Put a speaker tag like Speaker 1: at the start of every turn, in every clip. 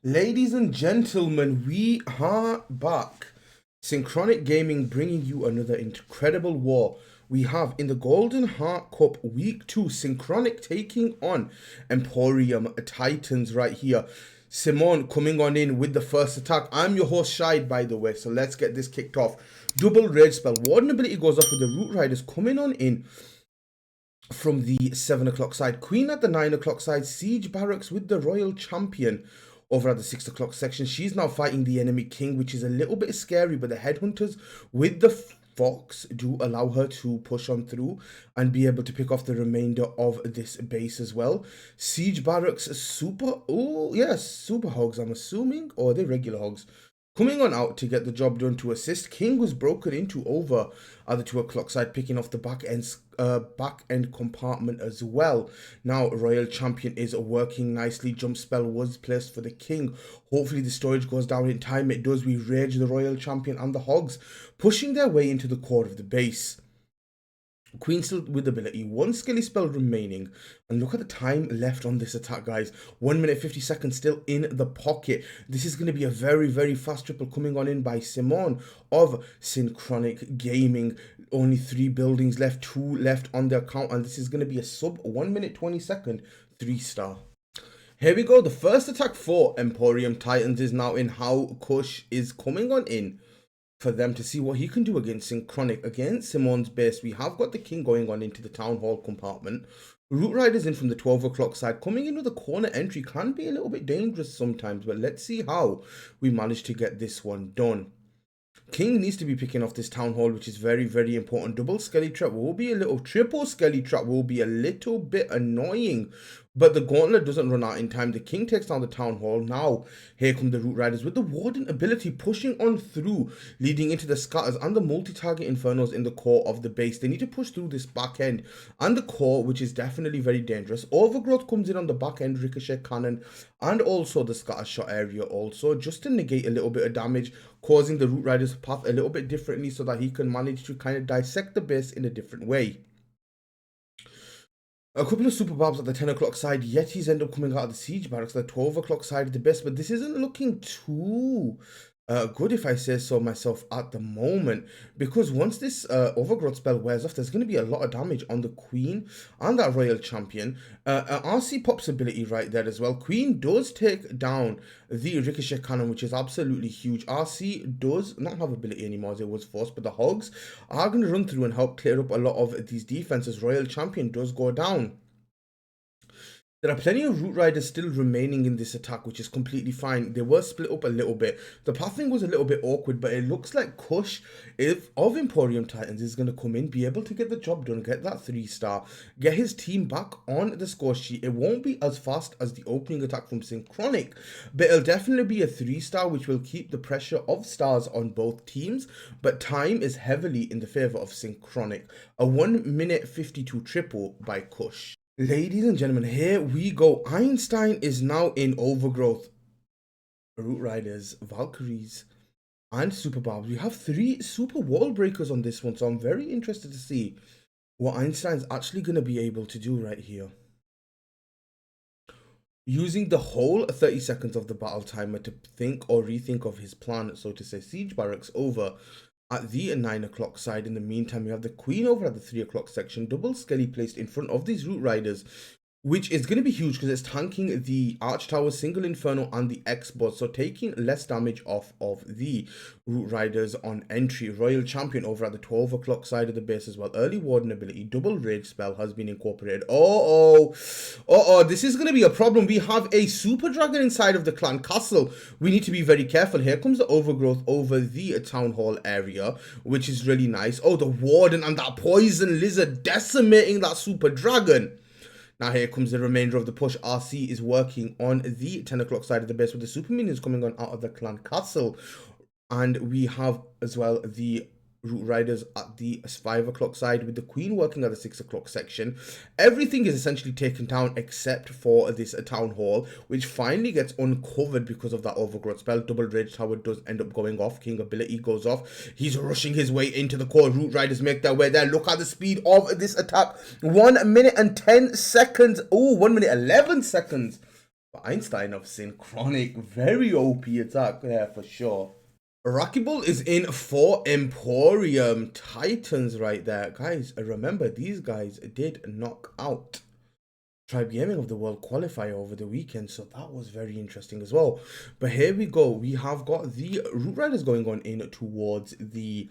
Speaker 1: Ladies and gentlemen, we are back. Synchronic Gaming bringing you another incredible war. We have in the Golden Heart Cup Week 2, Synchronic taking on Emporium Titans right here. Simone coming on in with the first attack. I'm your host, Shide, by the way, so let's get this kicked off. Double Rage Spell. Warden ability goes off with the Root Riders coming on in from the 7 o'clock side. Queen at the 9 o'clock side. Siege Barracks with the Royal Champion over at the 6 o'clock section. She's now fighting the enemy king, which is a little bit scary, but the headhunters with the fox do allow her to push on through and be able to pick off the remainder of this base as well. Siege Barracks super, oh yes, super hogs I'm assuming, or are they regular hogs? Coming on out to get the job done to assist. King was broken into over at the 2 o'clock side, picking off the back end compartment as well. Now Royal Champion is working nicely. Jump spell was placed for the king. Hopefully the storage goes down in time. It does. We rage the Royal Champion and the hogs pushing their way into the core of the base. Queen still with ability, one skelly spell remaining, and look at the time left on this attack, guys. 1 minute 50 seconds still in the pocket. This is going to be a very fast triple coming on in by Simone of Synchronic Gaming. Only 3 buildings left, 2 left on their count, and this is going to be a sub 1 minute 20 second 3-star. Here we go. The first attack for Emporium Titans is now in. How Kush is coming on in for them to see what he can do against Synchronic. Against Simone's base, we have got the king going on into the Townhall compartment. Root Riders in from the 12 o'clock side. Coming in with a corner entry can be a little bit dangerous sometimes, but let's see how we manage to get this one done. King needs to be picking off this Town Hall, which is very important. Double Skelly Trap will be a little, triple Skelly Trap will be a little bit annoying, but the Gauntlet doesn't run out in time. The King takes down the Town Hall. Now, here come the Root Riders with the Warden ability pushing on through, leading into the Scatters and the multi-target Infernos in the core of the base. They need to push through this back end and the core, which is definitely very dangerous. Overgrowth comes in on the back end, Ricochet Cannon, and also the Scatter Shot area also, just to negate a little bit of damage, causing the Root Rider's path a little bit differently so that he can manage to kind of dissect the base in a different way. A couple of super barbs at the 10 o'clock side. Yetis end up coming out of the siege barracks at the 12 o'clock side of the base, but this isn't looking too good, if I say so myself, at the moment, because once this Overgrowth spell wears off, there's going to be a lot of damage on the Queen and that Royal Champion. RC pops ability right there as well. Queen does take down the Ricochet Cannon, which is absolutely huge. RC does not have ability anymore as it was forced, but the Hogs are going to run through and help clear up a lot of these defenses. Royal Champion does go down. There are plenty of Root Riders still remaining in this attack, which is completely fine. They were split up a little bit. The pathing was a little bit awkward, but it looks like Kush of Emporium Titans is going to come in, be able to get the job done, get that 3-star, get his team back on the score sheet. It won't be as fast as the opening attack from Synchronic, but it'll definitely be a 3-star, which will keep the pressure of stars on both teams. But time is heavily in the favor of Synchronic. A 1 minute 52 triple by Kush. Ladies and gentlemen, here we go. Einstein is now in Overgrowth. Root Riders, Valkyries, and Super Barbs. We have 3 super wall breakers on this one, so I'm very interested to see what Einstein's actually going to be able to do right here. Using the whole 30 seconds of the battle timer to think or rethink of his plan, so to say. Siege Barracks over at the 9 o'clock side. In the meantime, we have the Queen over at the 3 o'clock section. Double Skelly placed in front of these Root Riders, which is going to be huge because it's tanking the Arch Tower, Single Inferno, and the X-Boss, so taking less damage off of the Root Riders on entry. Royal Champion over at the 12 o'clock side of the base as well. Early Warden ability, double Rage spell has been incorporated. This is going to be a problem. We have a Super Dragon inside of the Clan Castle. We need to be very careful. Here comes the Overgrowth over the Town Hall area, which is really nice. Oh, the Warden and that Poison Lizard decimating that Super Dragon. Now here comes the remainder of the push. RC is working on the 10 o'clock side of the base with the super minions coming on out of the Clan Castle. And we have as well the Root Riders at the 5 o'clock side with the Queen working at the 6 o'clock section. Everything is essentially taken down except for this Town Hall, which finally gets uncovered because of that Overgrowth spell. Double Rage Tower does end up going off. King ability goes off. He's rushing his way into the core. Root Riders make their way there. Look at the speed of this attack. 1 minute and 10 seconds. Oh, 1 minute 11 seconds Einstein of Synchronic, very OP attack there for sure. Raakel is in for Emporium Titans right there. Guys, remember these guys did knock out Tribe Gaming of the World qualifier over the weekend, so that was very interesting as well. But here we go. We have got the Root Riders going on in towards the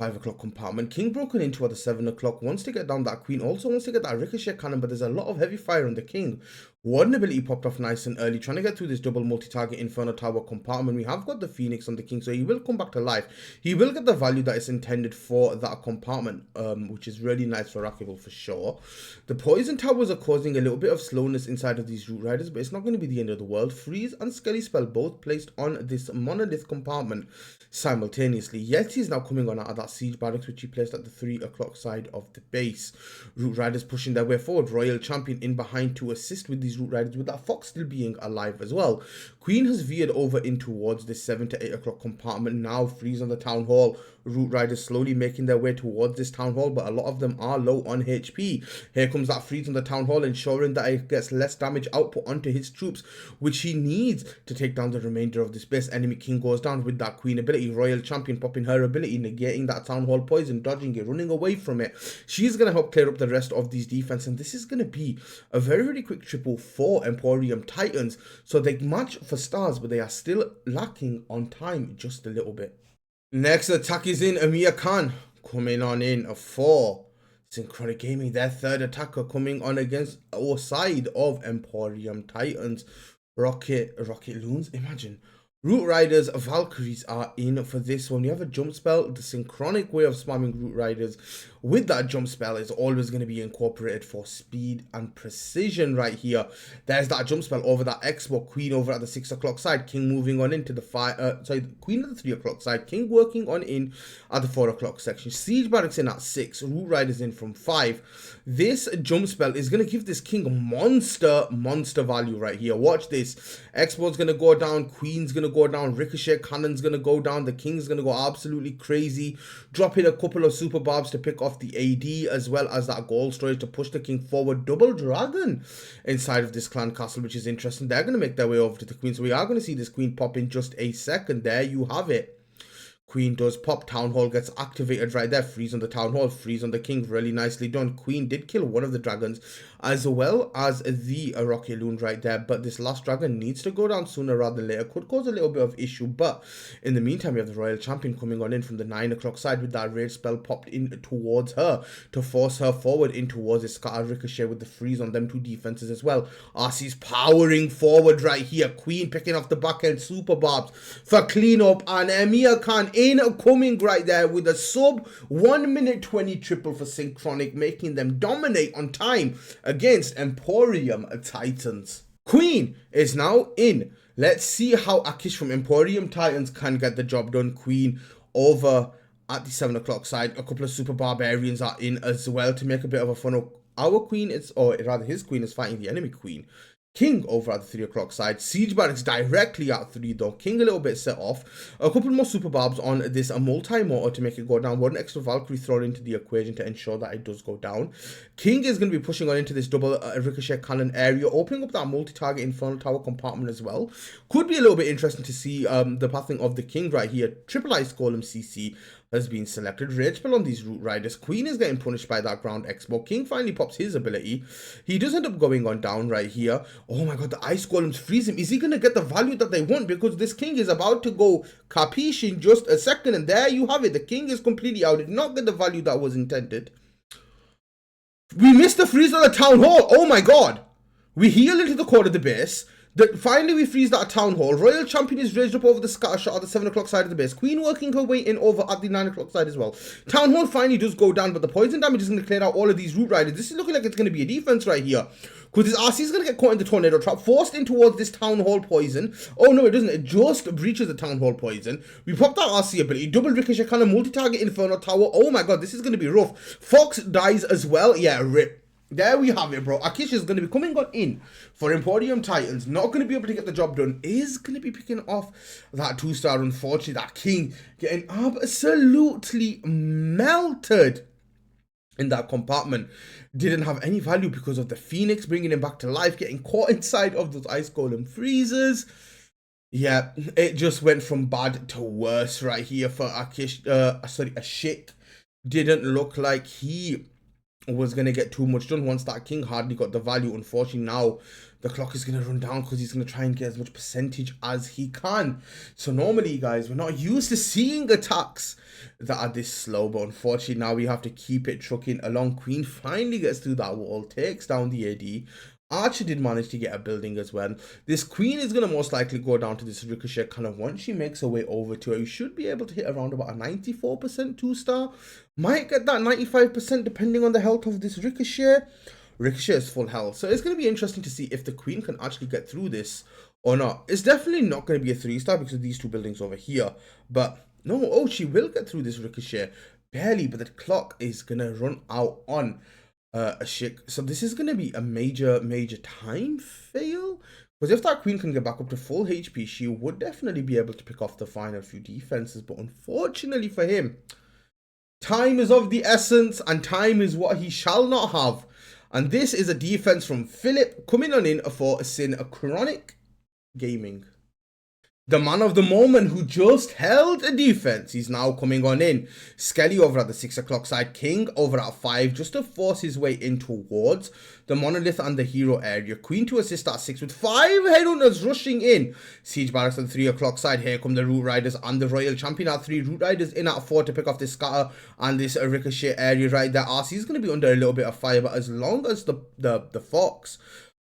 Speaker 1: 5 o'clock compartment. King broken into at the 7 o'clock. Wants to get down that Queen. Also wants to get that Ricochet cannon, but there's a lot of heavy fire on the King. One ability popped off nice and early, trying to get through this double multi-target Inferno Tower compartment. We have got the Phoenix on the King, so he will come back to life. He will get the value that is intended for that compartment, which is really nice for Raakel for sure. The Poison Towers are causing a little bit of slowness inside of these Root Riders, but it's not going to be the end of the world. Freeze and Skelly Spell both placed on this Monolith compartment simultaneously. Yeti is now coming on out of that Siege Barracks, which he placed at the 3 o'clock side of the base. Root Riders pushing their way forward. Royal Champion in behind to assist with these Root Riders, with that Fox still being alive as well. Queen has veered over in towards this 7 to 8 o'clock compartment. Now Freeze on the Town Hall. Root Riders slowly making their way towards this Town Hall, but a lot of them are low on HP. Here comes that Freeze on the Town Hall, ensuring that it gets less damage output onto his troops, which he needs to take down the remainder of this base. Enemy King goes down with that Queen ability. Royal Champion popping her ability, negating that Town Hall poison, dodging it, running away from it. She's going to help clear up the rest of these defense, and this is going to be a very, very quick triple for Emporium Titans. So they match for stars, but they are still lacking on time just a little bit. Next attack is in. Amia Khan coming on in for Synchronic Gaming. Their third attacker coming on against Orside of Emporium Titans. Rocket Loons. Imagine. Root Riders, Valkyries are in for this one. You have a jump spell. The Synchronic way of spamming Root Riders with that jump spell is always going to be incorporated for speed and precision right here. There's that jump spell over that Expo. Queen over at the 6 o'clock side. King moving on into the Queen at the 3 o'clock side. King working on in at the 4 o'clock section. Siege Barracks in at 6. Root Riders in from 5. This jump spell is going to give this King monster value right here. Watch this. Expo's going to go down. Queen's going to go down. Ricochet Cannon's going to go down. The King's going to go absolutely crazy. Drop in a couple of super barbs to pick off the AD, as well as that gold storage to push the King forward. Double Dragon inside of this clan castle, which is interesting. They're going to make their way over to the Queen, so we are going to see this Queen pop in just a second. There you have it. Queen does pop. Town Hall gets activated right there. Freeze on the Town Hall. Freeze on the King. Really nicely done. Queen did kill one of the dragons, as well as the Raakel right there. But this last dragon needs to go down sooner rather than later. Could cause a little bit of issue. But in the meantime, we have the Royal Champion coming on in from the 9 o'clock side with that raid spell popped in towards her to force her forward in towards the Scatter Ricochet with the freeze on them two defenses as well. RC's powering forward right here. Queen picking off the back end super barbs for cleanup, and Amia Khan coming right there with a sub 1 minute 20 triple for Synchronic, making them dominate on time against Emporium Titans. Queen is now in. Let's see how Akish from Emporium Titans can get the job done. Queen over at the 7 o'clock side. A couple of super barbarians are in as well to make a bit of a funnel. Our queen is, or rather his queen is fighting the enemy queen. King over at the 3 o'clock side. Siege Barracks directly at 3 though. King a little bit set off. A couple more super barbs on this multi-motor to make it go down. One extra Valkyrie thrown into the equation to ensure that it does go down. King is going to be pushing on into this double Ricochet cannon area, opening up that multi-target Infernal Tower compartment as well. Could be a little bit interesting to see the pathing of the King right here. Triple Ice Golem CC has been selected. Rage spell on these Root Riders. Queen is getting punished by that ground expo. King finally pops his ability. He does end up going on down right here. Oh my god, the Ice Golems freeze him. Is he going to get the value that they want? Because this King is about to go capiche in just a second. And there you have it. The King is completely out. Did not get the value that was intended. We missed the freeze on the Town Hall. Oh my god. We heal into the core of the base. Finally, we freeze that Town Hall. Royal Champion is raised up over the scatter shot at the 7 o'clock side of the base. Queen working her way in over at the 9 o'clock side as well. Town Hall finally does go down, but the poison damage is going to clear out all of these Root Riders. This is looking like it's going to be a defense right here. Because this RC is going to get caught in the tornado trap, forced in towards this Town Hall poison. Oh no, it doesn't. It just breaches the Town Hall poison. We pop that RC ability. Double Ricochet Cannon, multi-target Inferno Tower. Oh my god, this is going to be rough. Fox dies as well. Yeah, rip. There we have it, bro. Akish is going to be coming on in for Emporium Titans. Not going to be able to get the job done. Is going to be picking off that 2-star. Unfortunately, that King getting absolutely melted in that compartment didn't have any value because of the Phoenix bringing him back to life, getting caught inside of those Ice Golem freezers. Yeah, it just went from bad to worse right here for Akish. Ashik didn't look like he was going to get too much done once that king hardly got the value. Unfortunately, now the clock is going to run down because he's going to try and get as much percentage as he can. So normally, guys, we're not used to seeing attacks that are this slow, but unfortunately now we have to keep it trucking along. Queen finally gets through that wall, takes down the AD. Archer did manage to get a building as well. This queen is going to most likely go down to this ricochet cannon. Once she makes her way over to her, you should be able to hit around about a 94% 2-star. Might get that 95% depending on the health of this ricochet. Ricochet is full health, so it's going to be interesting to see if the queen can actually get through this or not. It's definitely not going to be a 3-star because of these two buildings over here. But no, oh, she will get through this ricochet. Barely, but the clock is going to run out on Ashik. So this is going to be a major time fail, because if that queen can get back up to full HP, she would definitely be able to pick off the final few defenses. But unfortunately for him, time is of the essence, and time is what he shall not have. And this is a defense from Phillip coming on in for Synchronic Gaming. The man of the moment who just held a defense, he's now coming on in. Skelly over at the 6 o'clock side, King over at 5, just to force his way in towards the monolith and the hero area. Queen to assist at 6 with 5 headhunters rushing in. Siege barracks at the 3 o'clock side. Here come the root riders and the royal champion at 3. Root riders in at 4 to pick off this scatter and this ricochet area right there. RC is going to be under a little bit of fire, but as long as the fox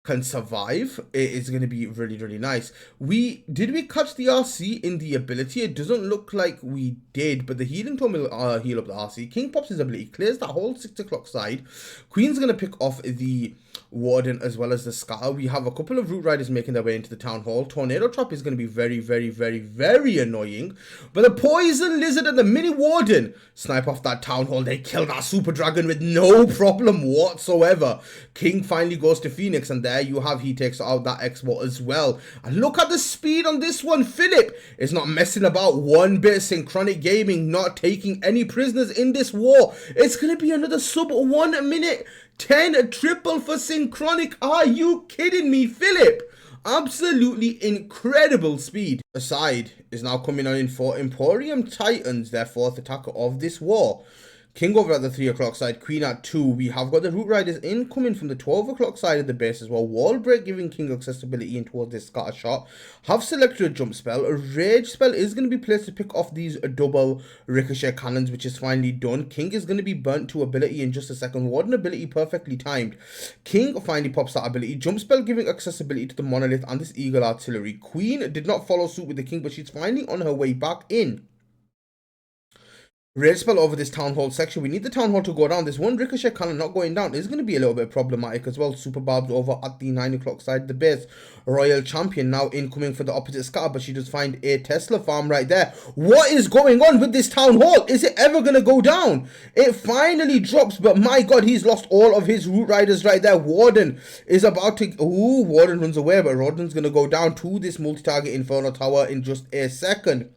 Speaker 1: can survive, it is going to be really nice. Did we catch the RC in the ability? It doesn't look like we did, but the healing tome will heal up the RC. King pops his ability, clears that whole 6 o'clock side. Queen's going to pick off the warden as well as the scatter. We have a couple of root riders making their way into the town hall. Tornado trap is going to be very annoying, but the poison lizard and the mini warden snipe off that town hall. They kill that super dragon with no problem whatsoever. King finally goes to Phoenix, and there you have, he takes out that export as well. And look at the speed on this one. Phillip is not messing about one bit. Synchronic Gaming not taking any prisoners in this war. It's going to be another sub 1 minute 10 triple for Synchronic. Are you kidding me, Phillip? Absolutely incredible speed. Orside is now coming on in for Emporium Titans, their 4th attacker of this war. King over at the 3 o'clock side, Queen at 2. We have got the root riders incoming from the 12 o'clock side of the base as well. Wall break giving King accessibility in towards this scatter shot. Have selected a jump spell. A rage spell is going to be placed to pick off these double ricochet cannons, which is finally done. King is going to be burnt to ability in just a second. Warden ability perfectly timed. King finally pops that ability. Jump spell giving accessibility to the monolith and this eagle artillery. Queen did not follow suit with the king, but she's finally on her way back in. Rage spell over this town hall section. We need the town hall to go down. This one ricochet cannon not going down is going to be a little bit problematic as well. Super barbs over at the 9 o'clock side of the base. Royal champion now incoming for the opposite scatter, but she does find a Tesla farm right there. What is going on with this town hall? Is it ever going to go down? It finally drops, but my god, he's lost all of his root riders right there. Warden is about to... Ooh, Warden runs away, but Warden's going to go down to this multi-target Inferno Tower in just a second.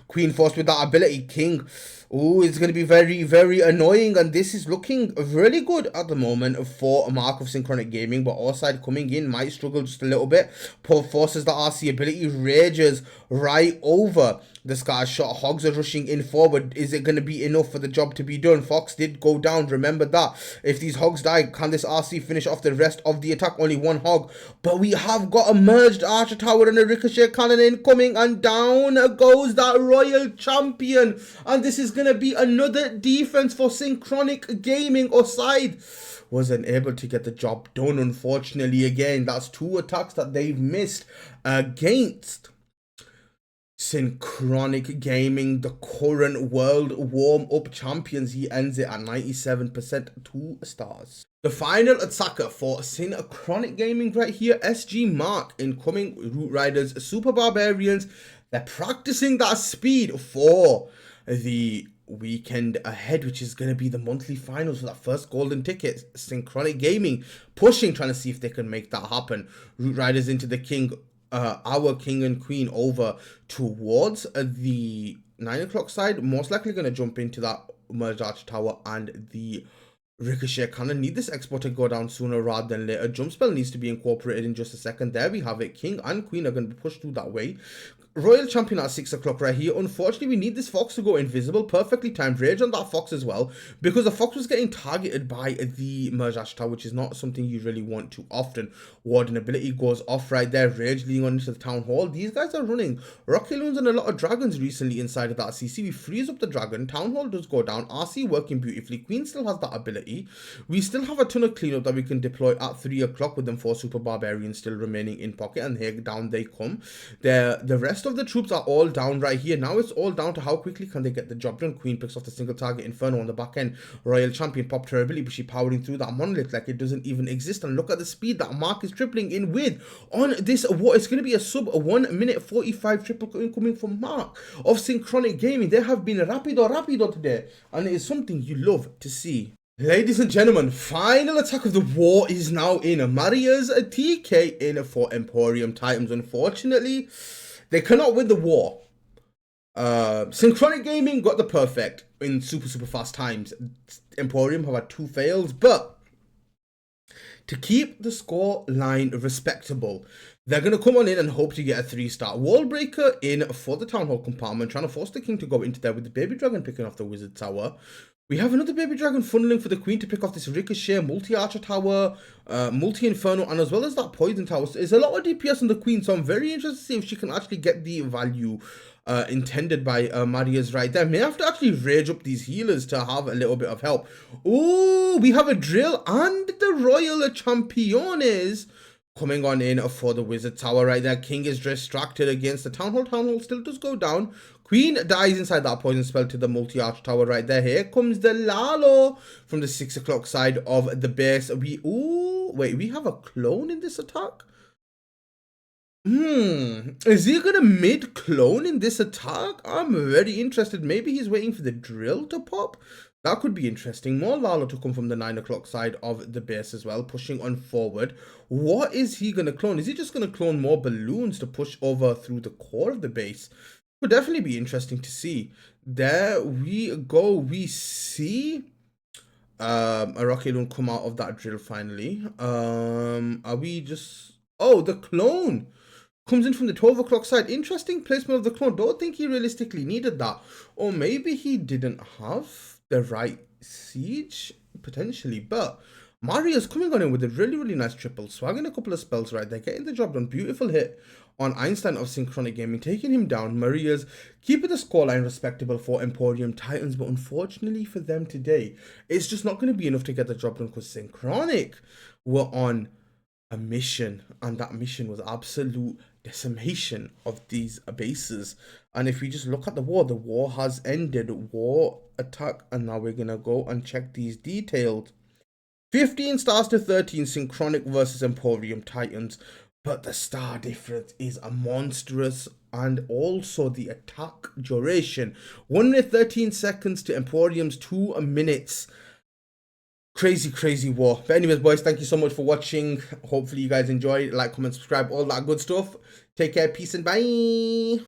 Speaker 1: Queen forced with that ability. King... Ooh, it's going to be very annoying, and this is looking really good at the moment for a mark of Synchronic Gaming, but Orside coming in might struggle just a little bit. Paul forces the RC ability, rages right over the scatter shot. Hogs are rushing in forward. Is it going to be enough for the job to be done? Fox did go down, remember that. If these hogs die, can this RC finish off the rest of the attack? Only one hog, but we have got a merged archer tower and a ricochet cannon incoming, and down goes that royal champion, and this is going to be another defense for Synchronic Gaming. Orside wasn't able to get the job done, unfortunately. Again, that's 2 attacks that they've missed against Synchronic Gaming, the current world warm-up champions. He ends it at 97%, 2 stars. The final attacker for Synchronic Gaming right here, SG Mark, incoming root riders, super barbarians. They're practicing that speed for the weekend ahead, which is going to be the monthly finals for that first golden ticket. Synchronic Gaming pushing, trying to see if they can make that happen. Root riders into the king, our king and queen over towards the 9 o'clock side. Most likely going to jump into that merged archer tower and the Ricochet kind of need this export to go down sooner rather than later. Jump spell needs to be incorporated in just a second. There we have it. King and Queen are going to be pushed through that way. Royal Champion at 6 o'clock right here. Unfortunately, we need this Fox to go invisible. Perfectly timed. Rage on that Fox as well, because the Fox was getting targeted by the Merge Ashtar, which is not something you really want too often. Warden ability goes off right there. Rage leading on into the Town Hall. These guys are running Raakel and a lot of dragons recently inside of that CC. We freeze up the dragon. Town Hall does go down. RC working beautifully. Queen still has that ability. We still have a ton of cleanup that we can deploy at 3 o'clock with them 4 Super Barbarians still remaining in pocket, and here down they come. The rest of the troops are all down right here. Now it's all down to how quickly can they get the job done. Queen picks off the single target Inferno on the back end. Royal Champion popped her ability, but she powering through that monolith like it doesn't even exist. And look at the speed that Mark is tripling in with on this. What it's going to be a sub 1 minute 45 triple coming from Mark of Synchronic Gaming. They have been rapido today, and it is something you love to see. Ladies and gentlemen, final attack of the war is now in. Maria's TK in for Emporium Titans. Unfortunately, they cannot win the war. Synchronic Gaming got the perfect in super fast times. Emporium have had 2 fails, but to keep the score line respectable, they're going to come on in and hope to get a 3-star. Wallbreaker in for the Town Hall compartment, trying to force the King to go into there with the Baby Dragon picking off the Wizard Tower. We have another Baby Dragon funneling for the Queen to pick off this Ricochet, multi-Archer Tower, multi-Inferno, and as well as that Poison Tower. So there's a lot of DPS on the Queen, so I'm very interested to see if she can actually get the value intended by Maria's right there. May have to actually rage up these healers to have a little bit of help. Oh, we have a drill and the Royal Championes coming on in for the Wizard Tower right there. King is distracted against the Town Hall. Town Hall still does go down. Queen dies inside that poison spell to the multi-arch tower right there. Here comes the Lalo from the 6 o'clock side of the base. We have a clone in this attack? Is he gonna mid-clone in this attack? I'm very interested. Maybe he's waiting for the drill to pop. That could be interesting. More Lalo to come from the 9 o'clock side of the base as well, pushing on forward. What is he going to clone? Is he just going to clone more balloons to push over through the core of the base? Would definitely be interesting to see. There we go. We see a Raakel come out of that drill finally. Are we just... Oh, the clone comes in from the 12 o'clock side. Interesting placement of the clone. Don't think he realistically needed that. Or maybe he didn't have the right siege, potentially. But Maria's coming on in with a really nice triple, swagging a couple of spells right there, getting the job done. Beautiful hit on Einstein of Synchronic Gaming, taking him down. Maria's keeping the scoreline respectable for Emporium Titans, but unfortunately for them today, it's just not going to be enough to get the job done, because Synchronic were on a mission, and that mission was absolute decimation of these bases. And if we just look at the war has ended. War attack, and now we're gonna go and check these details. 15 stars to 13, Synchronic versus Emporium Titans, but the star difference is a monstrous, and also the attack duration, 1 minute 13 seconds to Emporium's 2 minutes. Crazy war. But anyways, boys, thank you so much for watching. Hopefully you guys enjoyed. Like, comment, subscribe, all that good stuff. Take care, peace, and bye.